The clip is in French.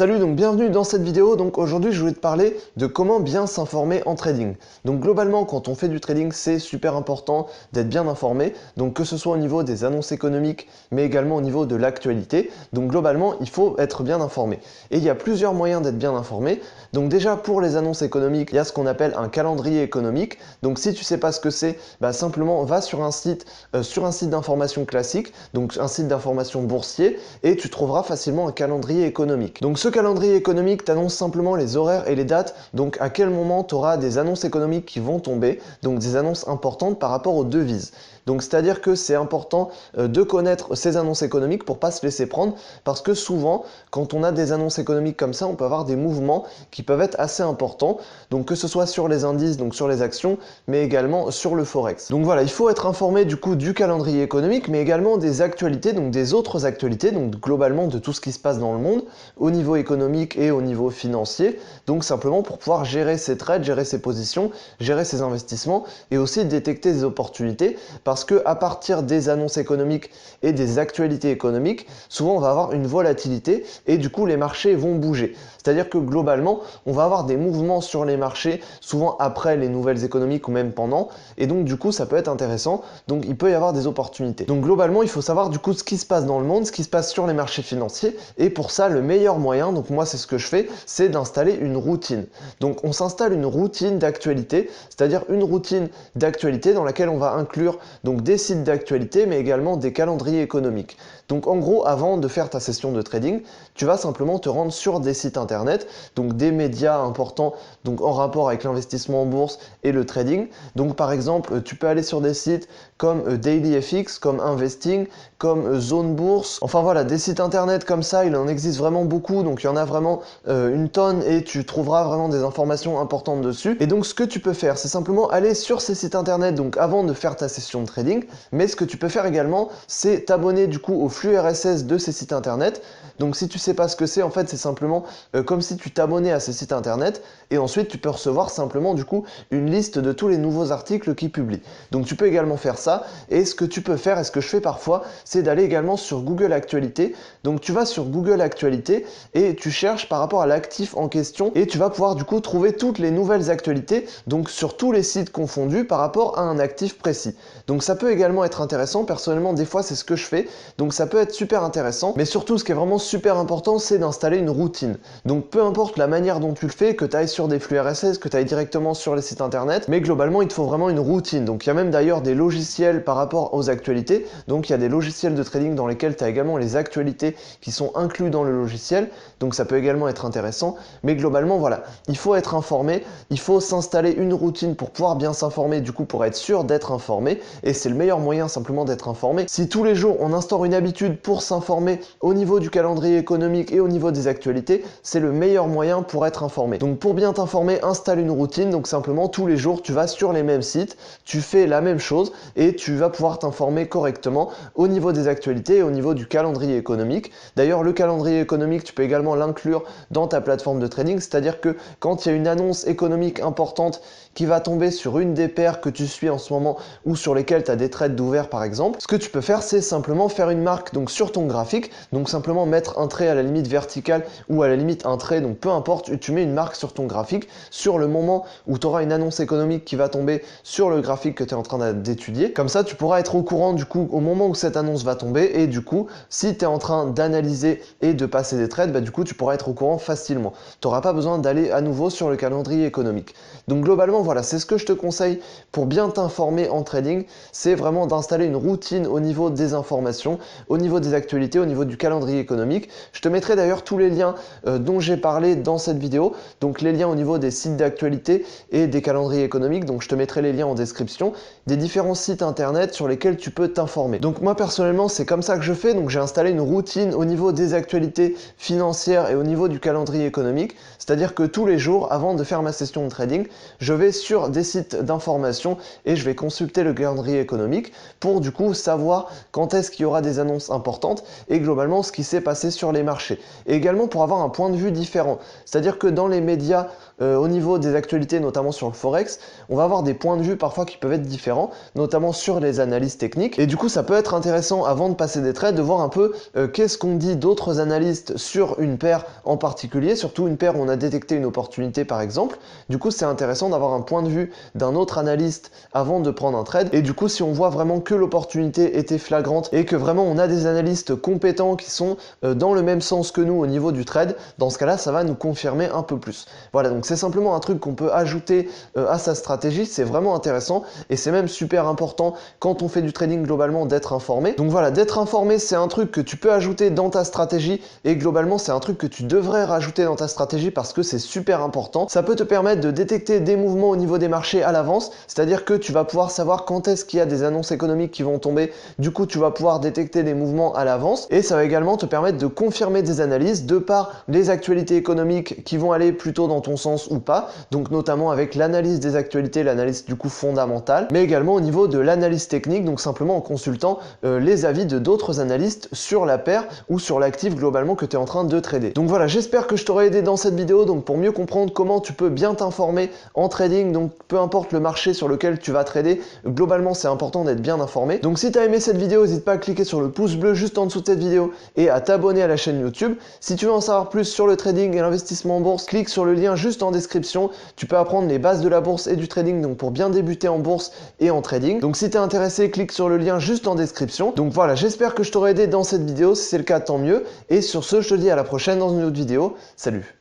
Salut, donc bienvenue dans cette vidéo. Donc aujourd'hui je voulais te parler de comment bien s'informer en trading. Donc globalement quand on fait du trading c'est super important d'être bien informé, donc que ce soit au niveau des annonces économiques mais également au niveau de l'actualité. Donc globalement il faut être bien informé. Et il y a plusieurs moyens d'être bien informé. Donc déjà pour les annonces économiques il y a ce qu'on appelle un calendrier économique. Donc si tu sais pas ce que c'est, simplement va sur un site d'information classique, donc un site d'information boursier, et tu trouveras facilement un calendrier économique. Donc ce calendrier économique t'annonce simplement les horaires et les dates, donc à quel moment tu auras des annonces économiques qui vont tomber, donc des annonces importantes par rapport aux devises. Donc c'est-à-dire que c'est important de connaître ces annonces économiques pour pas se laisser prendre, parce que souvent quand on a des annonces économiques comme ça, on peut avoir des mouvements qui peuvent être assez importants, donc que ce soit sur les indices, donc sur les actions, mais également sur le forex. Donc voilà, il faut être informé du coup du calendrier économique, mais également des actualités, donc des autres actualités, donc globalement de tout ce qui se passe dans le monde, au niveau économique et au niveau financier, donc simplement pour pouvoir gérer ses trades, gérer ses positions, gérer ses investissements et aussi détecter des opportunités, parce que à partir des annonces économiques et des actualités économiques, souvent on va avoir une volatilité et du coup les marchés vont bouger. C'est-à-dire que globalement, on va avoir des mouvements sur les marchés, souvent après les nouvelles économiques ou même pendant, et donc du coup ça peut être intéressant, donc il peut y avoir des opportunités. Donc globalement, il faut savoir du coup ce qui se passe dans le monde, ce qui se passe sur les marchés financiers, et pour ça le meilleur moyen, donc moi c'est ce que je fais, c'est d'installer une routine. Donc on s'installe une routine d'actualité, c'est-à-dire une routine d'actualité dans laquelle on va inclure donc des sites d'actualité, mais également des calendriers économiques. Donc en gros, avant de faire ta session de trading, tu vas simplement te rendre sur des sites internet, donc des médias importants donc en rapport avec l'investissement en bourse et le trading. Donc par exemple, tu peux aller sur des sites comme DailyFX, comme Investing, comme Zone Bourse. Enfin voilà, des sites internet comme ça, il en existe vraiment beaucoup, donc il y en a vraiment une tonne et tu trouveras vraiment des informations importantes dessus. Et donc ce que tu peux faire, c'est simplement aller sur ces sites internet donc avant de faire ta session de trading, mais ce que tu peux faire également, c'est t'abonner du coup au flux RSS de ces sites internet. Donc si tu sais pas ce que c'est, en fait c'est simplement comme si tu t'abonnais à ces sites internet et ensuite tu peux recevoir simplement du coup une liste de tous les nouveaux articles qu'ils publient. Donc tu peux également faire ça, et ce que tu peux faire et ce que je fais parfois, c'est d'aller également sur Google Actualité. Donc tu vas sur Google Actualité et tu cherches par rapport à l'actif en question et tu vas pouvoir du coup trouver toutes les nouvelles actualités, donc sur tous les sites confondus par rapport à un actif précis. Donc ça peut également être intéressant, personnellement des fois c'est ce que je fais, donc ça peut être super intéressant, mais surtout ce qui est vraiment super important, c'est d'installer une routine. Donc peu importe la manière dont tu le fais, que tu ailles sur des flux RSS, que tu ailles directement sur les sites internet, mais globalement il te faut vraiment une routine. Donc il y a même d'ailleurs des logiciels par rapport aux actualités, donc il y a des logiciels de trading dans lesquels tu as également les actualités qui sont inclus dans le logiciel, donc ça peut également être intéressant, mais globalement voilà, il faut être informé, il faut s'installer une routine pour pouvoir bien s'informer, du coup pour être sûr d'être informé, et c'est le meilleur moyen simplement d'être informé. Si tous les jours on instaure une habitude pour s'informer au niveau du calendrier économique et au niveau des actualités, c'est le meilleur moyen pour être informé. Donc pour bien t'informer, installe une routine, donc simplement tous les jours tu vas sur les mêmes sites, tu fais la même chose et tu vas pouvoir t'informer correctement au niveau des actualités et au niveau du calendrier économique. D'ailleurs le calendrier économique, tu peux également l'inclure dans ta plateforme de trading, c'est-à-dire que quand il y a une annonce économique importante qui va tomber sur une des paires que tu suis en ce moment ou sur lesquelles tu as des trades d'ouvert par exemple, ce que tu peux faire c'est simplement faire une marque donc sur ton graphique, donc simplement mettre un trait à la limite verticale ou à la limite un trait, donc peu importe, tu mets une marque sur ton graphique sur le moment où tu auras une annonce économique qui va tomber sur le graphique que tu es en train d'étudier. Comme ça tu pourras être au courant du coup au moment où cette annonce va tomber, et du coup si tu es en train d'analyser et de passer des trades, du coup tu pourras être au courant facilement. Tu n'auras pas besoin d'aller à nouveau sur le calendrier économique. Donc globalement voilà, c'est ce que je te conseille pour bien t'informer en trading, c'est vraiment d'installer une routine au niveau des informations, au niveau des actualités, au niveau du calendrier économique. Je te mettrai d'ailleurs tous les liens dont j'ai parlé dans cette vidéo, donc les liens au niveau des sites d'actualité et des calendriers économiques, donc je te mettrai les liens en description, des différents sites internet sur lesquels tu peux t'informer. Donc moi personnellement c'est comme ça que je fais, donc j'ai installé une routine au niveau des actualités financières et au niveau du calendrier économique, c'est-à-dire que tous les jours avant de faire ma session de trading, je vais sur des sites d'information et je vais consulter le calendrier économique pour du coup savoir quand est-ce qu'il y aura des annonces annonces importantes et globalement ce qui s'est passé sur les marchés. Et également pour avoir un point de vue différent. C'est-à-dire que dans les médias, au niveau des actualités, notamment sur le Forex, on va avoir des points de vue parfois qui peuvent être différents, notamment sur les analyses techniques. Et du coup, ça peut être intéressant avant de passer des trades de voir un peu qu'est-ce qu'on dit d'autres analystes sur une paire en particulier, surtout une paire où on a détecté une opportunité par exemple. Du coup, c'est intéressant d'avoir un point de vue d'un autre analyste avant de prendre un trade. Et du coup, si on voit vraiment que l'opportunité était flagrante et que vraiment on a des analystes compétents qui sont dans le même sens que nous au niveau du trade, dans ce cas-là, ça va nous confirmer un peu plus. Voilà, donc c'est simplement un truc qu'on peut ajouter à sa stratégie, c'est vraiment intéressant et c'est même super important quand on fait du trading globalement d'être informé. Donc voilà, d'être informé, c'est un truc que tu peux ajouter dans ta stratégie et globalement c'est un truc que tu devrais rajouter dans ta stratégie parce que c'est super important. Ça peut te permettre de détecter des mouvements au niveau des marchés à l'avance, c'est-à-dire que tu vas pouvoir savoir quand est-ce qu'il y a des annonces économiques qui vont tomber, du coup tu vas pouvoir détecter des mouvements à l'avance et ça va également te permettre de confirmer des analyses de par les actualités économiques qui vont aller plutôt dans ton sens ou pas, donc notamment avec l'analyse des actualités, l'analyse du coup fondamentale, mais également au niveau de l'analyse technique, donc simplement en consultant les avis de d'autres analystes sur la paire ou sur l'actif globalement que tu es en train de trader. Donc voilà, j'espère que je t'aurai aidé dans cette vidéo donc pour mieux comprendre comment tu peux bien t'informer en trading, donc peu importe le marché sur lequel tu vas trader, globalement c'est important d'être bien informé. Donc si tu as aimé cette vidéo, n'hésite pas à cliquer sur le pouce bleu juste en dessous de cette vidéo et à t'abonner à la chaîne YouTube. Si tu veux en savoir plus sur le trading et l'investissement en bourse, clique sur le lien juste en description. Tu peux apprendre les bases de la bourse et du trading donc pour bien débuter en bourse et en trading. Donc si tu es intéressé, clique sur le lien juste en description. Donc voilà, j'espère que je t'aurai aidé dans cette vidéo. Si c'est le cas, tant mieux. Et sur ce, je te dis à la prochaine dans une autre vidéo. Salut!